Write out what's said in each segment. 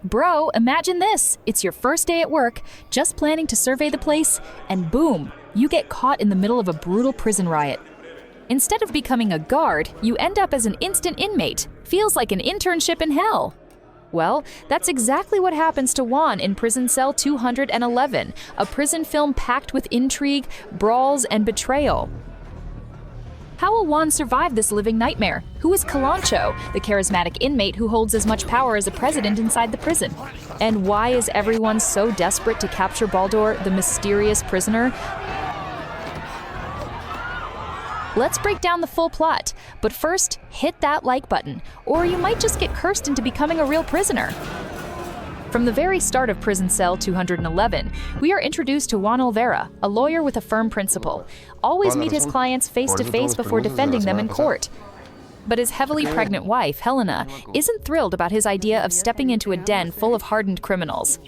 Bro, imagine this. It's your first day at work, just planning to survey the place, and boom, you get caught in the middle of a brutal prison riot. Instead of becoming a guard, you end up as an instant inmate. Feels like an internship in hell. Well, that's exactly what happens to Juan in Prison Cell 211, a prison film packed with intrigue, brawls, and betrayal. How will Juan survive this living nightmare? Who is Calancho, the charismatic inmate who holds as much power as a president inside the prison? And why is everyone so desperate to capture Baldur, the mysterious prisoner? Let's break down the full plot, but first, hit that like button, or you might just get cursed into becoming a real prisoner. From the very start of Prison Cell 211, we are introduced to Juan Olvera, a lawyer with a firm principle. Always meet his clients face to face before defending them in court. But his heavily pregnant wife, Helena, isn't thrilled about his idea of stepping into a den full of hardened criminals.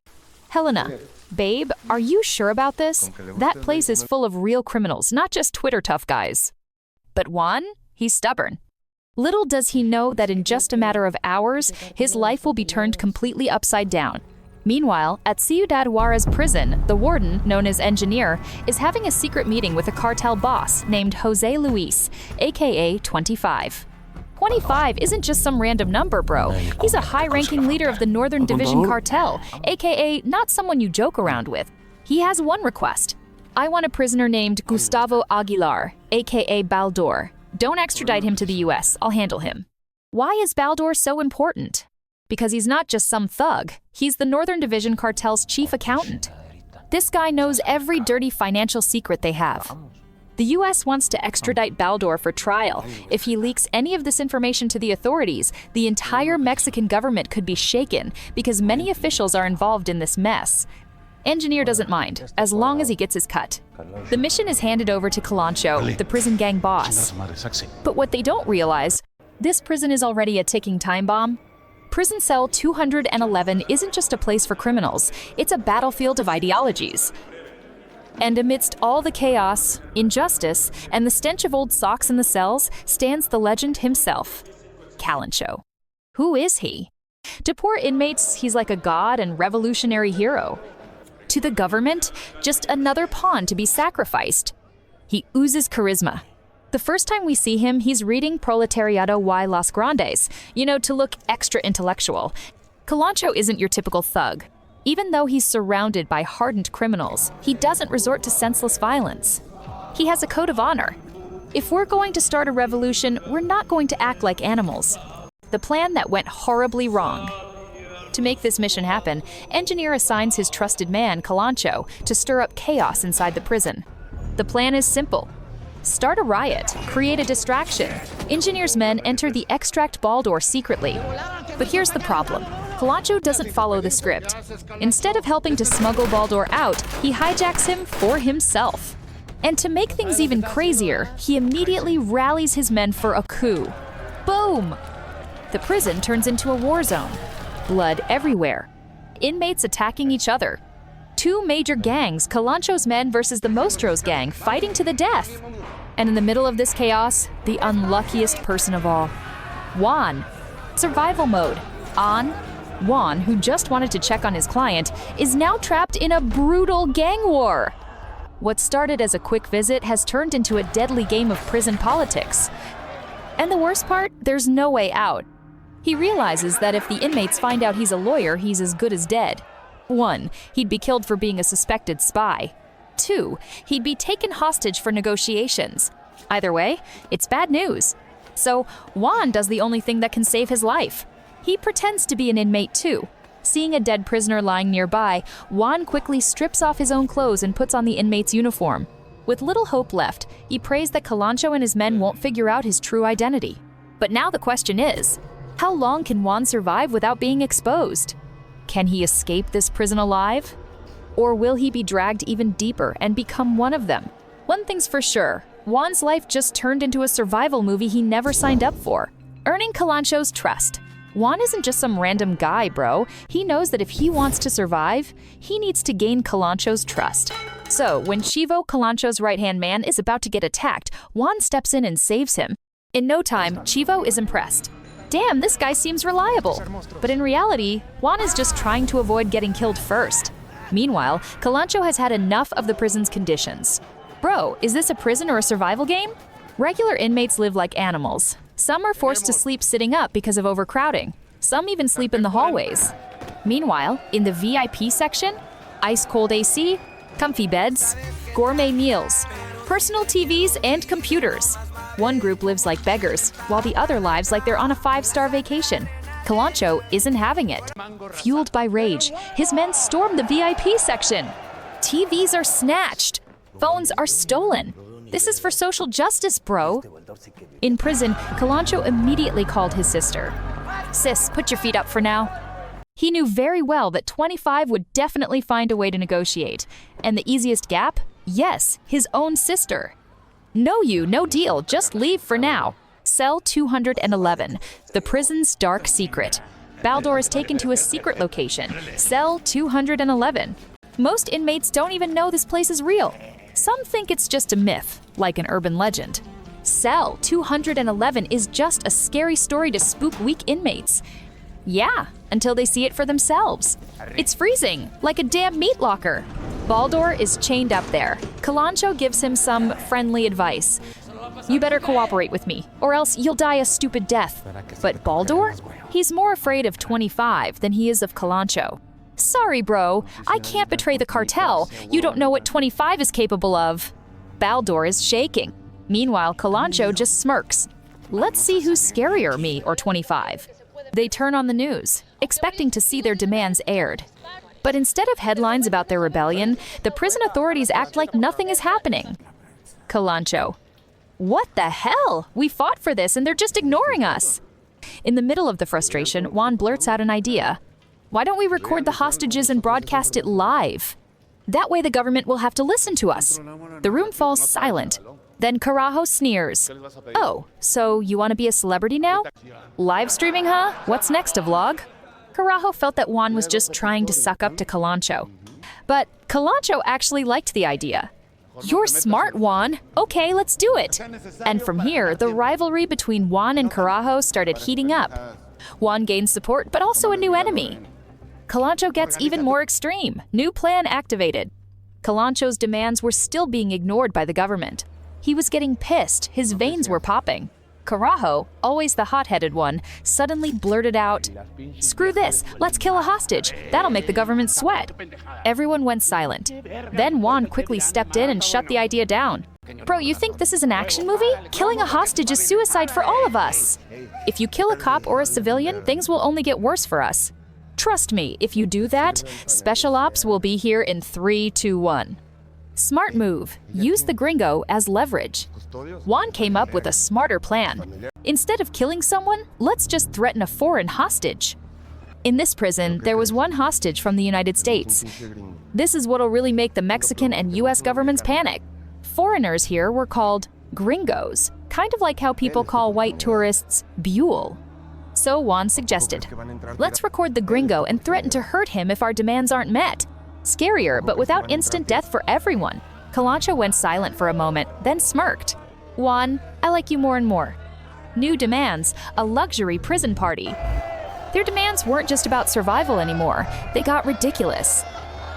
Helena, babe, are you sure about this? That place is full of real criminals, not just Twitter tough guys. But Juan, he's stubborn. Little does he know that in just a matter of hours, his life will be turned completely upside down. Meanwhile, at Ciudad Juarez prison, the warden, known as Engineer, is having a secret meeting with a cartel boss named Jose Luis, aka 25. 25 isn't just some random number, bro. He's a high-ranking leader of the Northern Division cartel, aka not someone you joke around with. He has one request. I want a prisoner named Gustavo Aguilar, aka Baldur. Don't extradite him to the US, I'll handle him. Why is Baldur so important? Because he's not just some thug, he's the Northern Division cartel's chief accountant. This guy knows every dirty financial secret they have. The US wants to extradite Baldur for trial. If he leaks any of this information to the authorities, the entire Mexican government could be shaken because many officials are involved in this mess. Engineer doesn't mind, as long as he gets his cut. The mission is handed over to Calancho, the prison gang boss. But what they don't realize, this prison is already a ticking time bomb. Prison Cell 211 isn't just a place for criminals, it's a battlefield of ideologies. And amidst all the chaos, injustice, and the stench of old socks in the cells stands the legend himself, Calancho. Who is he? To poor inmates, he's like a god and revolutionary hero. To the government, just another pawn to be sacrificed. He oozes charisma. The first time we see him, he's reading Proletariado y Los Grandes, to look extra intellectual. Calancho isn't your typical thug. Even though he's surrounded by hardened criminals, he doesn't resort to senseless violence. He has a code of honor. If we're going to start a revolution, we're not going to act like animals. The plan that went horribly wrong. To make this mission happen, Engineer assigns his trusted man, Calancho, to stir up chaos inside the prison. The plan is simple. Start a riot, create a distraction. Engineer's men enter the extract Baldur secretly. But here's the problem. Calancho doesn't follow the script. Instead of helping to smuggle Baldur out, he hijacks him for himself. And to make things even crazier, he immediately rallies his men for a coup. Boom! The prison turns into a war zone. Blood everywhere. Inmates attacking each other. Two major gangs, Calancho's men versus the Mostro's gang, fighting to the death. And in the middle of this chaos, the unluckiest person of all, Juan. Survival mode. Juan, who just wanted to check on his client, is now trapped in a brutal gang war. What started as a quick visit has turned into a deadly game of prison politics. And the worst part, there's no way out. He realizes that if the inmates find out he's a lawyer, he's as good as dead. 1, he'd be killed for being a suspected spy. 2, he'd be taken hostage for negotiations. Either way, it's bad news. So Juan does the only thing that can save his life. He pretends to be an inmate too. Seeing a dead prisoner lying nearby, Juan quickly strips off his own clothes and puts on the inmate's uniform. With little hope left, he prays that Calancho and his men won't figure out his true identity. But now the question is, how long can Juan survive without being exposed? Can he escape this prison alive? Or will he be dragged even deeper and become one of them? One thing's for sure, Juan's life just turned into a survival movie he never signed up for. Earning Calancho's trust. Juan isn't just some random guy, bro. He knows that if he wants to survive, he needs to gain Calancho's trust. So when Chivo, Calancho's right-hand man, is about to get attacked, Juan steps in and saves him. In no time, Chivo is impressed. Damn, this guy seems reliable. But in reality, Juan is just trying to avoid getting killed first. Meanwhile, Calancho has had enough of the prison's conditions. Bro, is this a prison or a survival game? Regular inmates live like animals. Some are forced to sleep sitting up because of overcrowding. Some even sleep in the hallways. Meanwhile, in the VIP section, ice-cold AC, comfy beds, gourmet meals, personal TVs, and computers. One group lives like beggars, while the other lives like they're on a 5-star vacation. Calancho isn't having it. Fueled by rage, his men storm the VIP section. TVs are snatched. Phones are stolen. This is for social justice, bro. In prison, Calancho immediately called his sister. Sis, put your feet up for now. He knew very well that 25 would definitely find a way to negotiate. And the easiest gap? Yes, his own sister. No you, no deal, just leave for now. Cell 211, the prison's dark secret. Baldur is taken to a secret location, Cell 211. Most inmates don't even know this place is real. Some think it's just a myth, like an urban legend. Cell 211 is just a scary story to spook weak inmates. Yeah, until they see it for themselves. It's freezing, like a damn meat locker. Baldur is chained up there. Calancho gives him some friendly advice. You better cooperate with me, or else you'll die a stupid death. But Baldur? He's more afraid of 25 than he is of Calancho. Sorry, bro, I can't betray the cartel. You don't know what 25 is capable of. Baldur is shaking. Meanwhile, Calancho just smirks. Let's see who's scarier, me or 25. They turn on the news, expecting to see their demands aired. But instead of headlines about their rebellion, the prison authorities act like nothing is happening. Calancho. What the hell? We fought for this and they're just ignoring us. In the middle of the frustration, Juan blurts out an idea. Why don't we record the hostages and broadcast it live? That way the government will have to listen to us. The room falls silent. Then Carajo sneers. Oh, so you want to be a celebrity now? Live streaming, huh? What's next, a vlog? Carajo felt that Juan was just trying to suck up to Calancho. But Calancho actually liked the idea. You're smart, Juan. Okay, let's do it. And from here, the rivalry between Juan and Carajo started heating up. Juan gained support, but also a new enemy. Calancho gets even more extreme. New plan activated. Calancho's demands were still being ignored by the government. He was getting pissed. His veins were popping. Carajo, always the hot-headed one, suddenly blurted out, "Screw this, let's kill a hostage. That'll make the government sweat." Everyone went silent. Then Juan quickly stepped in and shut the idea down. Bro, you think this is an action movie? Killing a hostage is suicide for all of us. If you kill a cop or a civilian, things will only get worse for us. Trust me, if you do that, Special Ops will be here in 3, 2, 1. Smart move. Use the gringo as leverage. Juan came up with a smarter plan. Instead of killing someone, let's just threaten a foreign hostage. In this prison, there was one hostage from the United States. This is what'll really make the Mexican and US governments panic. Foreigners here were called gringos, kind of like how people call white tourists Buell. So Juan suggested, let's record the gringo and threaten to hurt him if our demands aren't met. Scarier, but without instant death for everyone. Calancho went silent for a moment, then smirked. Juan, I like you more and more. New demands, a luxury prison party. Their demands weren't just about survival anymore. They got ridiculous.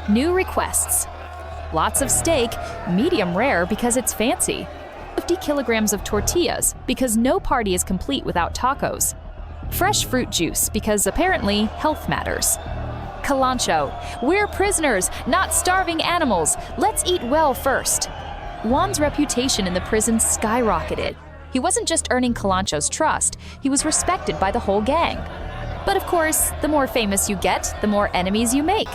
New requests. Lots of steak, medium rare because it's fancy. 50 kilograms of tortillas because no party is complete without tacos. Fresh fruit juice because apparently health matters. Calancho, we're prisoners, not starving animals. Let's eat well first. Juan's reputation in the prison skyrocketed. He wasn't just earning Calancho's trust, he was respected by the whole gang. But of course, the more famous you get, the more enemies you make.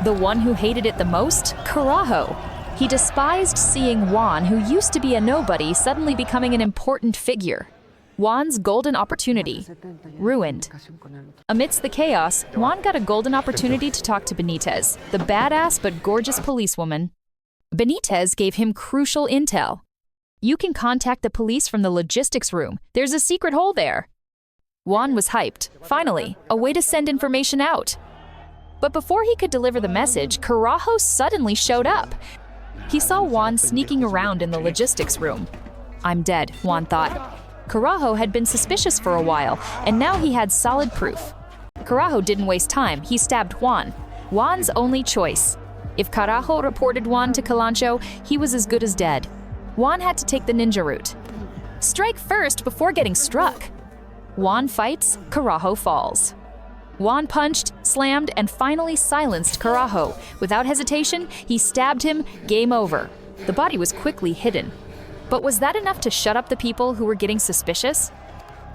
The one who hated it the most? Carajo. He despised seeing Juan, who used to be a nobody, suddenly becoming an important figure. Juan's golden opportunity. Ruined. Amidst the chaos, Juan got a golden opportunity to talk to Benitez, the badass but gorgeous policewoman. Benitez gave him crucial intel. You can contact the police from the logistics room. There's a secret hole there. Juan was hyped. Finally, a way to send information out. But before he could deliver the message, Carajo suddenly showed up. He saw Juan sneaking around in the logistics room. I'm dead, Juan thought. Carajo had been suspicious for a while, and now he had solid proof. Carajo didn't waste time, he stabbed Juan. Juan's only choice. If Carajo reported Juan to Calancho, he was as good as dead. Juan had to take the ninja route. Strike first before getting struck. Juan fights, Carajo falls. Juan punched, slammed, and finally silenced Carajo. Without hesitation, he stabbed him, game over. The body was quickly hidden. But was that enough to shut up the people who were getting suspicious?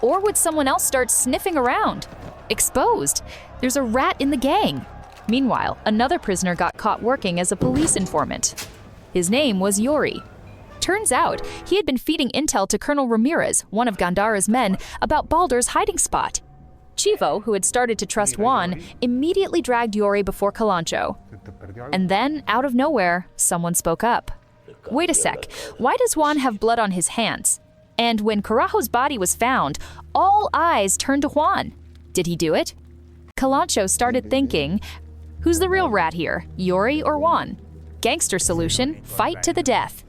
Or would someone else start sniffing around? Exposed. There's a rat in the gang. Meanwhile, another prisoner got caught working as a police informant. His name was Yori. Turns out, he had been feeding intel to Colonel Ramirez, one of Gandara's men, about Baldur's hiding spot. Chivo, who had started to trust Juan, immediately dragged Yori before Calancho. And then, out of nowhere, someone spoke up. Wait a sec, why does Juan have blood on his hands? And when Carajo's body was found, all eyes turned to Juan. Did he do it? Calancho started thinking, who's the real rat here, Yori or Juan? Gangster solution, fight to the death.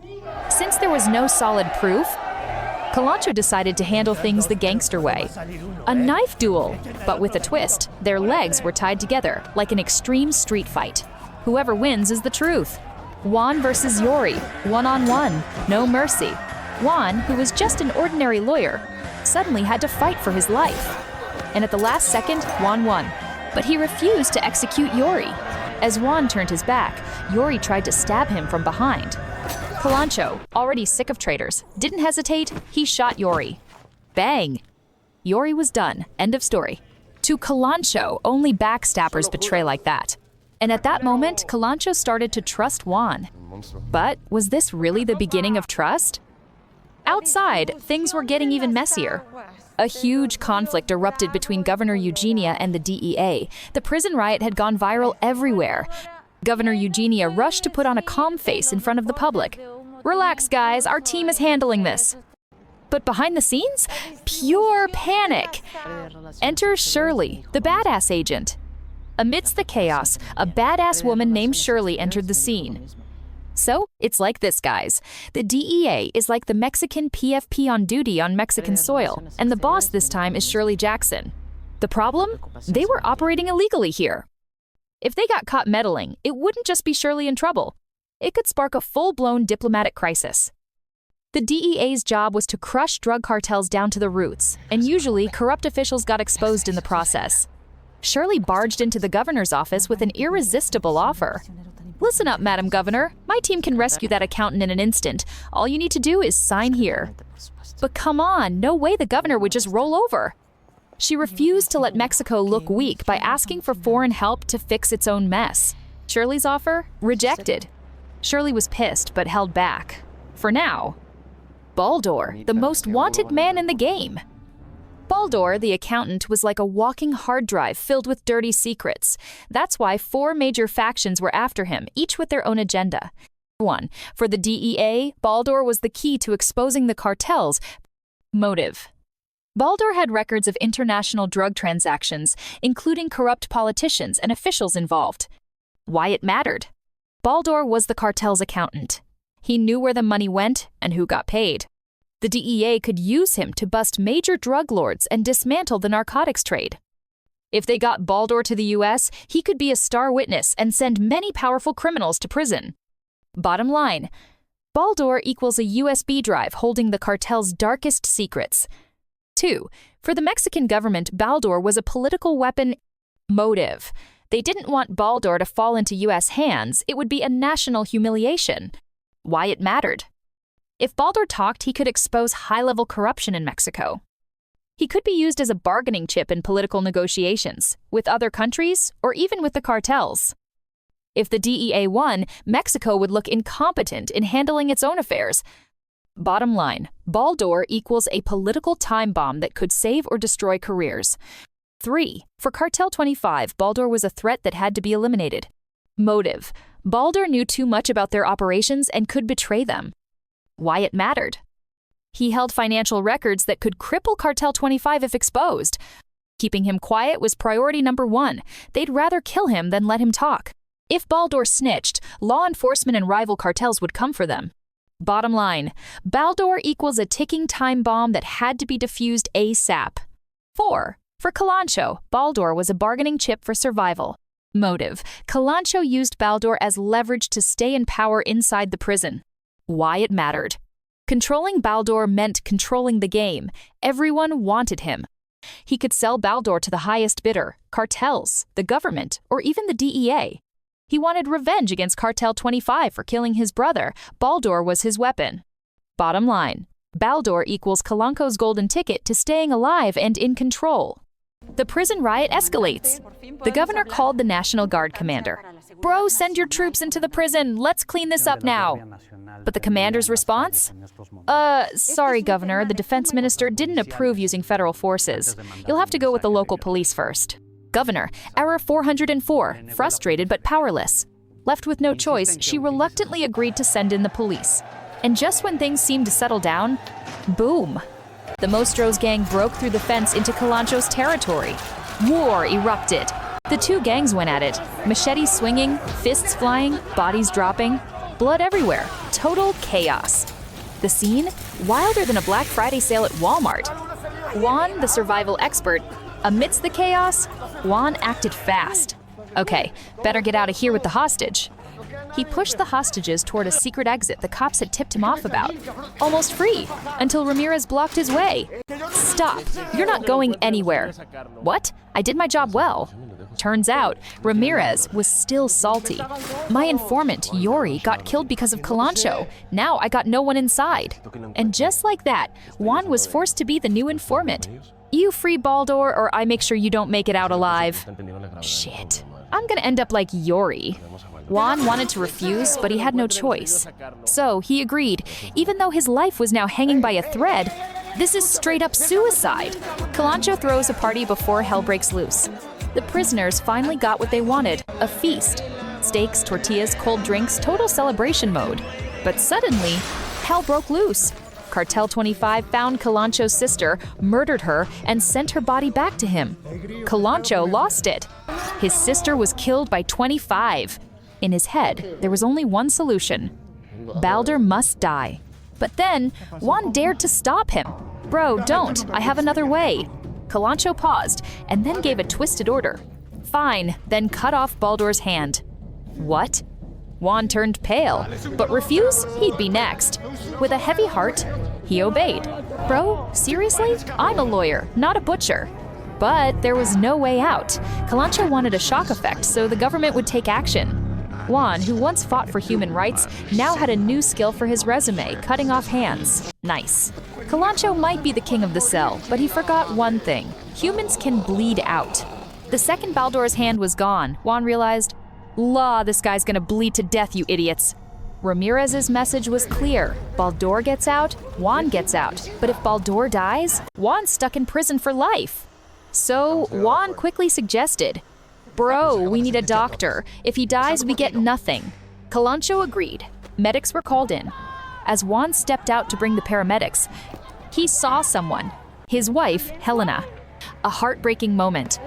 Since there was no solid proof, Calancho decided to handle things the gangster way. A knife duel, but with a twist. Their legs were tied together, like an extreme street fight. Whoever wins is the truth. Juan versus Yori, one-on-one, no mercy. Juan, who was just an ordinary lawyer, suddenly had to fight for his life. And at the last second, Juan won. But he refused to execute Yori. As Juan turned his back, Yori tried to stab him from behind. Calancho, already sick of traitors, didn't hesitate, he shot Yori. Bang! Yori was done, end of story. To Calancho, only backstabbers betray like that. And at that moment, Calancho started to trust Juan. But was this really the beginning of trust? Outside, things were getting even messier. A huge conflict erupted between Governor Eugenia and the DEA. The prison riot had gone viral everywhere. Governor Eugenia rushed to put on a calm face in front of the public. Relax, guys, our team is handling this. But behind the scenes, pure panic. Enter Shirley, the badass agent. Amidst the chaos, a badass woman named Shirley entered the scene. So, it's like this, guys. The DEA is like the Mexican PFP on duty on Mexican soil, and the boss this time is Shirley Jackson. The problem? They were operating illegally here. If they got caught meddling, it wouldn't just be Shirley in trouble. It could spark a full-blown diplomatic crisis. The DEA's job was to crush drug cartels down to the roots, and usually corrupt officials got exposed in the process. Shirley barged into the governor's office with an irresistible offer. Listen up, Madam Governor. My team can rescue that accountant in an instant. All you need to do is sign here. But come on, no way the governor would just roll over. She refused to let Mexico look weak by asking for foreign help to fix its own mess. Shirley's offer? Rejected. Shirley was pissed, but held back. For now. Baldur, the most wanted man in the game. Baldur, the accountant, was like a walking hard drive filled with dirty secrets. That's why 4 major factions were after him, each with their own agenda. 1. For the DEA, Baldur was the key to exposing the cartels. Motive. Baldur had records of international drug transactions, including corrupt politicians and officials involved. Why it mattered. Baldur was the cartel's accountant. He knew where the money went and who got paid. The DEA could use him to bust major drug lords and dismantle the narcotics trade. If they got Baldur to the US, he could be a star witness and send many powerful criminals to prison. Bottom line, Baldur equals a USB drive holding the cartel's darkest secrets. 2. For the Mexican government, Baldur was a political weapon. Motive. They didn't want Baldur to fall into US hands. It would be a national humiliation. Why it mattered. If Baldur talked, he could expose high-level corruption in Mexico. He could be used as a bargaining chip in political negotiations, with other countries, or even with the cartels. If the DEA won, Mexico would look incompetent in handling its own affairs. Bottom line, Baldur equals a political time bomb that could save or destroy careers. 3. For Cartel 25, Baldur was a threat that had to be eliminated. Motive. Baldur knew too much about their operations and could betray them. Why it mattered. He held financial records that could cripple Cartel 25 if exposed. Keeping him quiet was priority number 1. They'd rather kill him than let him talk. If Baldur snitched, law enforcement and rival cartels would come for them. Bottom line, Baldur equals a ticking time bomb that had to be defused ASAP. 4. For Kalancho, Baldur was a bargaining chip for survival. Motive, Kalancho used Baldur as leverage to stay in power inside the prison. Why it mattered. Controlling Baldur meant controlling the game. Everyone wanted him. He could sell Baldur to the highest bidder, cartels, the government, or even the DEA. He wanted revenge against Cartel 25 for killing his brother. Baldur was his weapon. Bottom line, Baldur equals Kalancho's golden ticket to staying alive and in control. The prison riot escalates. The governor called the National Guard commander. Bro, send your troops into the prison. Let's clean this up now. But the commander's response? Sorry, Governor, the defense minister didn't approve using federal forces. You'll have to go with the local police first. Governor, error 404, frustrated but powerless. Left with no choice, she reluctantly agreed to send in the police. And just when things seemed to settle down, boom! The Mostros gang broke through the fence into Kalancho's territory. War erupted. The two gangs went at it, machetes swinging, fists flying, bodies dropping, blood everywhere, total chaos. The scene? Wilder than a Black Friday sale at Walmart. Juan, the survival expert, amidst the chaos, Juan acted fast. Okay, better get out of here with the hostage. He pushed the hostages toward a secret exit the cops had tipped him off about. Almost free, until Ramirez blocked his way. Stop, you're not going anywhere. What? I did my job well. Turns out, Ramirez was still salty. My informant, Yori, got killed because of Kalancho. Now I got no one inside. And just like that, Juan was forced to be the new informant. You free Baldur or I make sure you don't make it out alive. Shit, I'm gonna end up like Yori. Juan wanted to refuse, but he had no choice. So he agreed, even though his life was now hanging by a thread. This is straight up suicide. Kalancho throws a party before hell breaks loose. The prisoners finally got what they wanted, a feast. Steaks, tortillas, cold drinks, total celebration mode. But suddenly, hell broke loose. Cartel 25 found Kalancho's sister, murdered her, and sent her body back to him. Kalancho lost it. His sister was killed by 25. In his head, there was only one solution. Baldur must die. But then, Juan dared to stop him. Bro, don't. I have another way. Kalancho paused, and then gave a twisted order. Fine, then cut off Baldur's hand. What? Juan turned pale, but refuse? He'd be next. With a heavy heart, he obeyed. Bro, seriously? I'm a lawyer, not a butcher. But there was no way out. Kalancho wanted a shock effect, so the government would take action. Juan, who once fought for human rights, now had a new skill for his resume, cutting off hands. Nice. Kalancho might be the king of the cell, but he forgot one thing. Humans can bleed out. The second Baldur's hand was gone, Juan realized, this guy's gonna bleed to death, you idiots. Ramirez's message was clear. Baldur gets out, Juan gets out. But if Baldur dies, Juan's stuck in prison for life. So Juan quickly suggested, Bro, we need a doctor. If he dies, we get nothing. Kalancho agreed. Medics were called in. As Juan stepped out to bring the paramedics, he saw someone, his wife, Helena. A heartbreaking moment.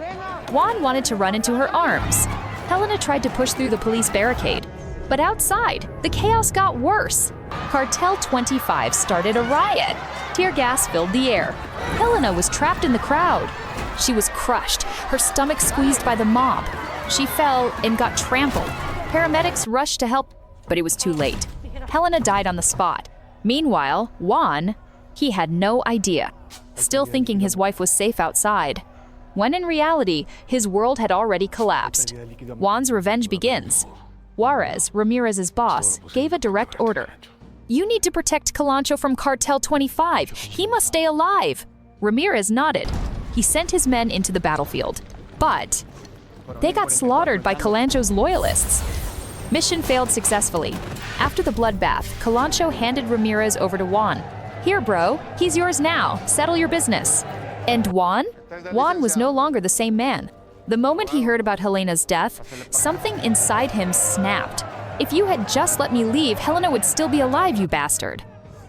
Juan wanted to run into her arms. Helena tried to push through the police barricade. But outside, the chaos got worse. Cartel 25 started a riot. Tear gas filled the air. Helena was trapped in the crowd. She was crushed, her stomach squeezed by the mob. She fell and got trampled. Paramedics rushed to help, but it was too late. Helena died on the spot. Meanwhile, Juan, he had no idea, still thinking his wife was safe outside, when in reality, his world had already collapsed. Juan's revenge begins. Juarez, Ramirez's boss, gave a direct order. You need to protect Kalancho from Cartel 25. He must stay alive. Ramirez nodded. He sent his men into the battlefield. But they got slaughtered by Kalancho's loyalists. Mission failed successfully. After the bloodbath, Kalancho handed Ramirez over to Juan. Here, bro, he's yours now. Settle your business. And Juan? Juan was no longer the same man. The moment he heard about Helena's death, something inside him snapped. If you had just let me leave, Helena would still be alive, you bastard.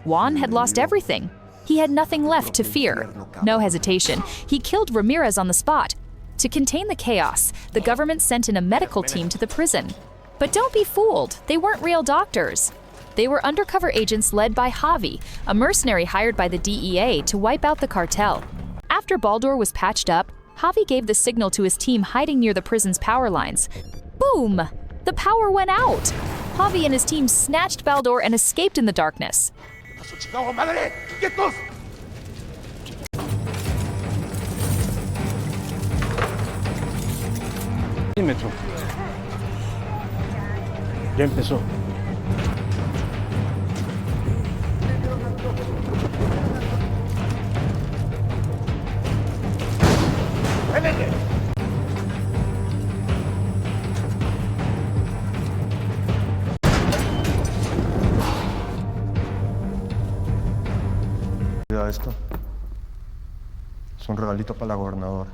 Juan had lost everything. He had nothing left to fear. No hesitation, he killed Ramirez on the spot. To contain the chaos, the government sent in a medical team to the prison. But don't be fooled, they weren't real doctors. They were undercover agents led by Javi, a mercenary hired by the DEA to wipe out the cartel. After Baldur was patched up, Javi gave the signal to his team hiding near the prison's power lines. Boom! The power went out! Javi and his team snatched Baldur and escaped in the darkness. Ya empezó. Cuida esto. Es un regalito para la gobernadora.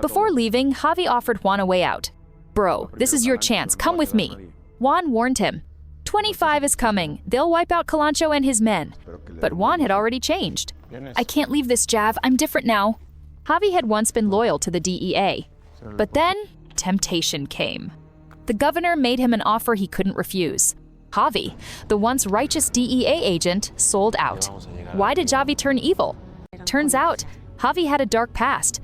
Before leaving, Javi offered Juan a way out. Bro, this is your chance. Come with me. Juan warned him. 25 is coming. They'll wipe out Calancho and his men. But Juan had already changed. I can't leave this, Jav. I'm different now. Javi had once been loyal to the DEA. But then, temptation came. The governor made him an offer he couldn't refuse. Javi, the once righteous DEA agent, sold out. Why did Javi turn evil? Turns out, Javi had a dark past.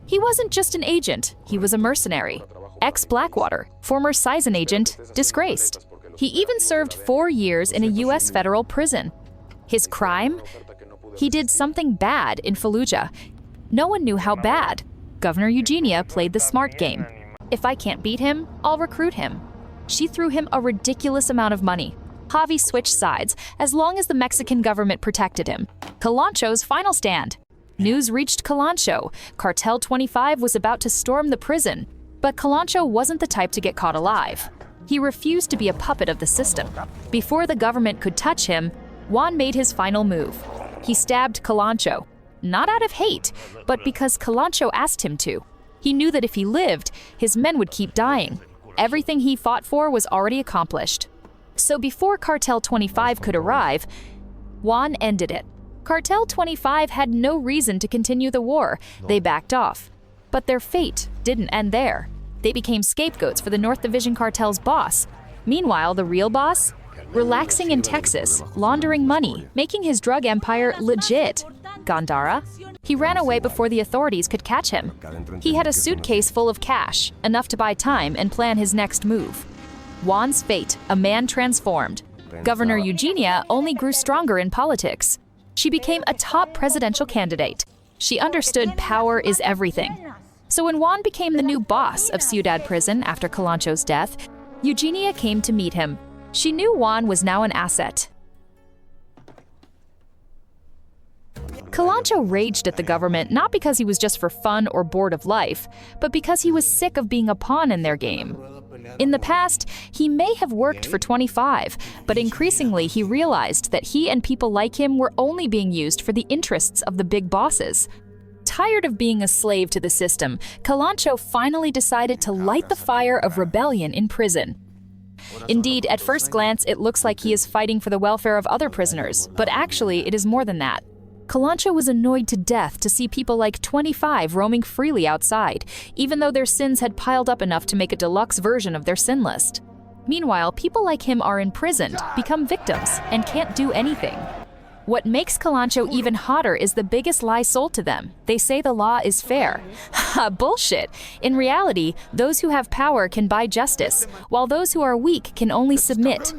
He wasn't just an agent, he was a mercenary. Ex-Blackwater, former Sizen agent, disgraced. He even served 4 years in a US federal prison. His crime? He did something bad in Fallujah. No one knew how bad. Governor Eugenia played the smart game. If I can't beat him, I'll recruit him. She threw him a ridiculous amount of money. Javi switched sides as long as the Mexican government protected him. Calancho's final stand. News reached Calancho. Cartel 25 was about to storm the prison. But Calancho wasn't the type to get caught alive. He refused to be a puppet of the system. Before the government could touch him, Juan made his final move. He stabbed Calancho. Not out of hate, but because Calancho asked him to. He knew that if he lived, his men would keep dying. Everything he fought for was already accomplished. So before Cartel 25 could arrive, Juan ended it. Cartel 25 had no reason to continue the war. They backed off. But their fate didn't end there. They became scapegoats for the North Division cartel's boss. Meanwhile, the real boss? Relaxing in Texas, laundering money, making his drug empire legit. Gandara? He ran away before the authorities could catch him. He had a suitcase full of cash, enough to buy time and plan his next move. Juan's fate, a man transformed. Governor Eugenia only grew stronger in politics. She became a top presidential candidate. She understood power is everything. So when Juan became the new boss of Ciudad Prison after Calancho's death, Eugenia came to meet him. She knew Juan was now an asset. Calancho raged at the government not because he was just for fun or bored of life, but because he was sick of being a pawn in their game. In the past, he may have worked for 25, but increasingly he realized that he and people like him were only being used for the interests of the big bosses. Tired of being a slave to the system, Calancho finally decided to light the fire of rebellion in prison. Indeed, at first glance, it looks like he is fighting for the welfare of other prisoners, but actually it is more than that. Calancho was annoyed to death to see people like 25 roaming freely outside, even though their sins had piled up enough to make a deluxe version of their sin list. Meanwhile, people like him are imprisoned, become victims, and can't do anything. What makes Calancho even hotter is the biggest lie sold to them. They say the law is fair. Ha, bullshit! In reality, those who have power can buy justice, while those who are weak can only submit.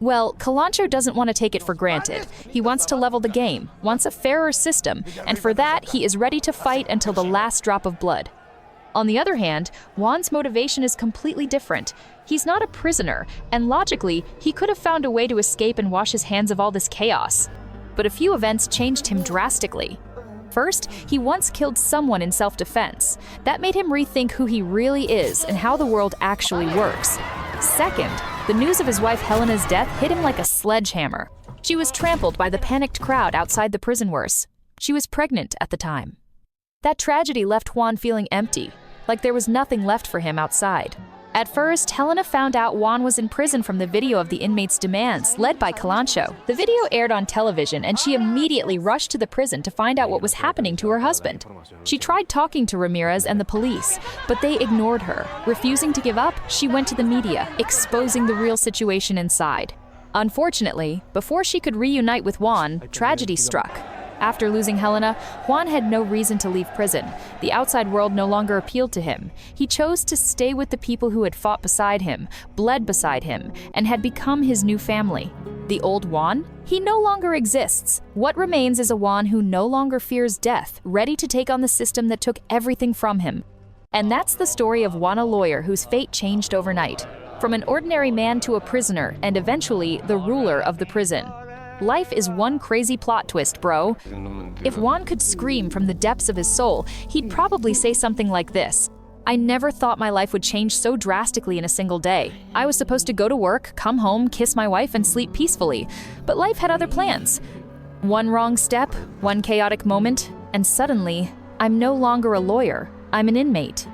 Well, Calancho doesn't want to take it for granted. He wants to level the game, wants a fairer system, and for that, he is ready to fight until the last drop of blood. On the other hand, Juan's motivation is completely different. He's not a prisoner, and logically, he could have found a way to escape and wash his hands of all this chaos. But a few events changed him drastically. First, he once killed someone in self-defense. That made him rethink who he really is and how the world actually works. Second, the news of his wife Helena's death hit him like a sledgehammer. She was trampled by the panicked crowd outside the prison worse. She was pregnant at the time. That tragedy left Juan feeling empty, like there was nothing left for him outside. At first, Helena found out Juan was in prison from the video of the inmates' demands, led by Calancho. The video aired on television, and she immediately rushed to the prison to find out what was happening to her husband. She tried talking to Ramirez and the police, but they ignored her. Refusing to give up, she went to the media, exposing the real situation inside. Unfortunately, before she could reunite with Juan, tragedy struck. After losing Helena, Juan had no reason to leave prison. The outside world no longer appealed to him. He chose to stay with the people who had fought beside him, bled beside him, and had become his new family. The old Juan? He no longer exists. What remains is a Juan who no longer fears death, ready to take on the system that took everything from him. And that's the story of Juan, a lawyer whose fate changed overnight. From an ordinary man to a prisoner, and eventually the ruler of the prison. Life is one crazy plot twist, bro. If Juan could scream from the depths of his soul, he'd probably say something like this. I never thought my life would change so drastically in a single day. I was supposed to go to work, come home, kiss my wife, and sleep peacefully. But life had other plans. One wrong step, one chaotic moment, and suddenly, I'm no longer a lawyer. I'm an inmate.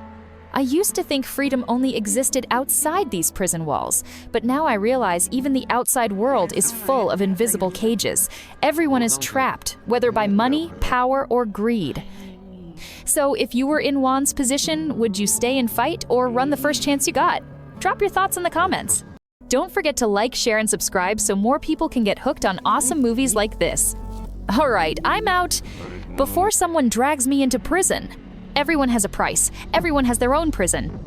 I used to think freedom only existed outside these prison walls, but now I realize even the outside world is full of invisible cages. Everyone is trapped, whether by money, power, or greed. So if you were in Juan's position, would you stay and fight or run the first chance you got? Drop your thoughts in the comments. Don't forget to like, share, and subscribe so more people can get hooked on awesome movies like this. All right, I'm out. Before someone drags me into prison. Everyone has a price. Everyone has their own prison.